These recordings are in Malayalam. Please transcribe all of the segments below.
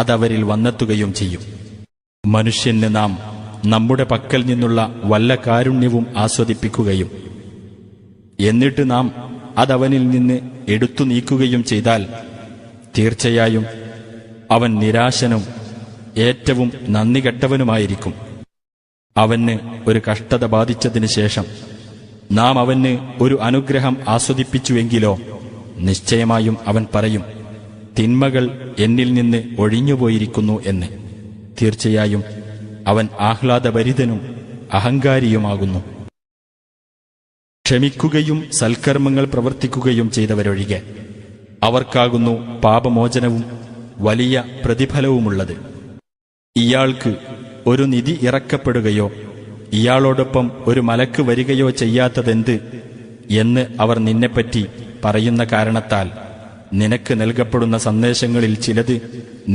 അതവരിൽ വന്നെത്തുകയും ചെയ്യും. മനുഷ്യന് നാം നമ്മുടെ പക്കൽ നിന്നുള്ള വല്ല കാരുണ്യവും ആസ്വദിപ്പിക്കുകയും എന്നിട്ട് നാം അതവനിൽ നിന്ന് എടുത്തു നീക്കുകയും ചെയ്താൽ തീർച്ചയായും അവൻ നിരാശനും ഏറ്റവും നന്ദികെട്ടവനുമായിരിക്കും. അവന് ഒരു കഷ്ടത ബാധിച്ചതിനു ശേഷം നാം അവന് ഒരു അനുഗ്രഹം ആസ്വദിപ്പിച്ചുവെങ്കിലോ നിശ്ചയമായും അവൻ പറയും, തിന്മകൾ എന്നിൽ നിന്ന് ഒഴിഞ്ഞുപോയിരിക്കുന്നു എന്ന്. തീർച്ചയായും അവൻ ആഹ്ലാദഭരിതനും അഹങ്കാരിയുമാകുന്നു. ക്ഷമിക്കുകയും സൽക്കർമ്മങ്ങൾ പ്രവർത്തിക്കുകയും ചെയ്തവരൊഴികെ അവർക്കാകുന്നു പാപമോചനവും വലിയ പ്രതിഫലവുമുള്ളത്. ഇയാൾക്ക് ഒരു നിധി ഇറക്കപ്പെടുകയോ ഇയാളോടൊപ്പം ഒരു മലക്ക് വരികയോ ചെയ്യാത്തതെന്ത് എന്ന് അവർ നിന്നെപ്പറ്റി പറയുന്ന കാരണത്താൽ നിനക്ക് നൽകപ്പെടുന്ന സന്ദേശങ്ങളിൽ ചിലത്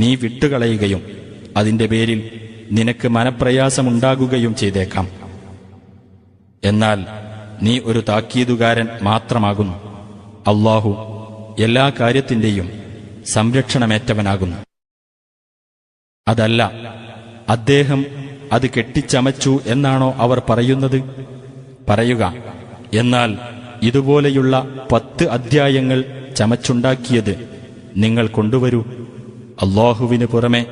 നീ വിട്ടുകളയുകയും അതിന്റെ പേരിൽ നിനക്ക് മനപ്രയാസമുണ്ടാകുകയും ചെയ്തേക്കാം. എന്നാൽ നീ ഒരു താക്കീതുകാരൻ മാത്രമാകുന്നു. അല്ലാഹു എല്ലാ കാര്യത്തിന്റെയും സംരക്ഷണമേറ്റവനാകുന്നു. അതല്ല, അദ്ദേഹം അത് കെട്ടിച്ചമച്ചു എന്നാണോ അവർ പറയുന്നത്? പറയുക, എന്നാൽ ഇതുപോലെയുള്ള 10 അധ്യായങ്ങൾ ചമച്ചുണ്ടാക്കിയത് നിങ്ങൾ കൊണ്ടുവരൂ. അല്ലാഹുവിന് പുറമെ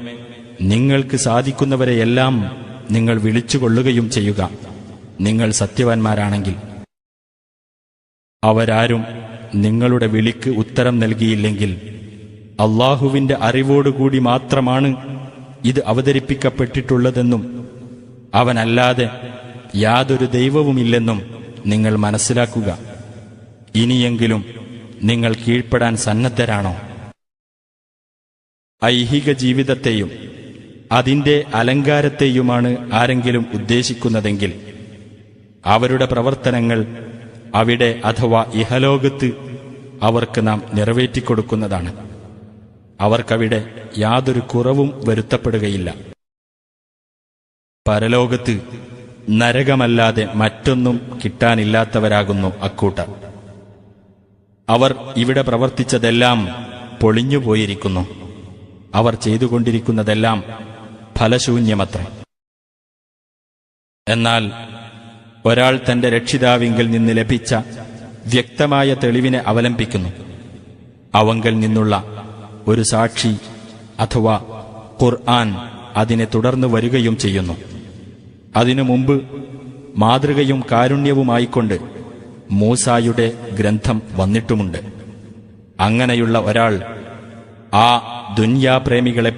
നിങ്ങൾക്ക് സാധിക്കുന്നവരെയെല്ലാം നിങ്ങൾ വിളിച്ചുകൊള്ളുകയും ചെയ്യുക, നിങ്ങൾ സത്യവാന്മാരാണെങ്കിൽ. അവരാരും നിങ്ങളുടെ വിളിക്ക് ഉത്തരം നൽകിയില്ലെങ്കിൽ അല്ലാഹുവിന്റെ അറിവോടുകൂടി മാത്രമാണ് ഇത് അവതരിപ്പിക്കപ്പെട്ടിട്ടുള്ളതെന്നും അവനല്ലാതെ യാതൊരു ദൈവവുമില്ലെന്നും നിങ്ങൾ മനസ്സിലാക്കുക. ഇനിയെങ്കിലും നിങ്ങൾ കീഴ്പ്പെടാൻ സന്നദ്ധരാണോ? ഐഹിക ജീവിതത്തെയും അതിന്റെ അലങ്കാരത്തെയുമാണ് ആരെങ്കിലും ഉദ്ദേശിക്കുന്നതെങ്കിൽ അവരുടെ പ്രവർത്തനങ്ങൾ അവിടെ അഥവാ ഇഹലോകത്ത് അവർക്ക് നാം നിറവേറ്റിക്കൊടുക്കുന്നതാണ്. അവർക്കവിടെ യാതൊരു കുറവും വരുത്തപ്പെടുകയില്ല. പരലോകത്ത് നരകമല്ലാതെ മറ്റൊന്നും കിട്ടാനില്ലാത്തവരാകുന്നു അക്കൂട്ടർ. അവർ ഇവിടെ പ്രവർത്തിച്ചതെല്ലാം പൊളിഞ്ഞുപോയിരിക്കുന്നു. അവർ ചെയ്തുകൊണ്ടിരിക്കുന്നതെല്ലാം ഫലശൂന്യമത്രേ. എന്നാൽ ഒരാൾ തന്റെ രക്ഷിതാവിങ്കൽ നിന്ന് ലഭിച്ച വ്യക്തമായ തെളിവിനെ അവലംബിക്കുന്നു. അവങ്കൽ നിന്നുള്ള ഒരു സാക്ഷി അഥവാ ഖുർആൻ അതിനെ തുടർന്ന് വരികയും ചെയ്യുന്നു. അതിനു മുമ്പ് മാതൃകയും കാരുണ്യവുമായിക്കൊണ്ട് മൂസായുടെ ഗ്രന്ഥം വന്നിട്ടുമുണ്ട്. അങ്ങനെയുള്ള ഒരാൾ ആ ദുന്യാപ്രേമികളെ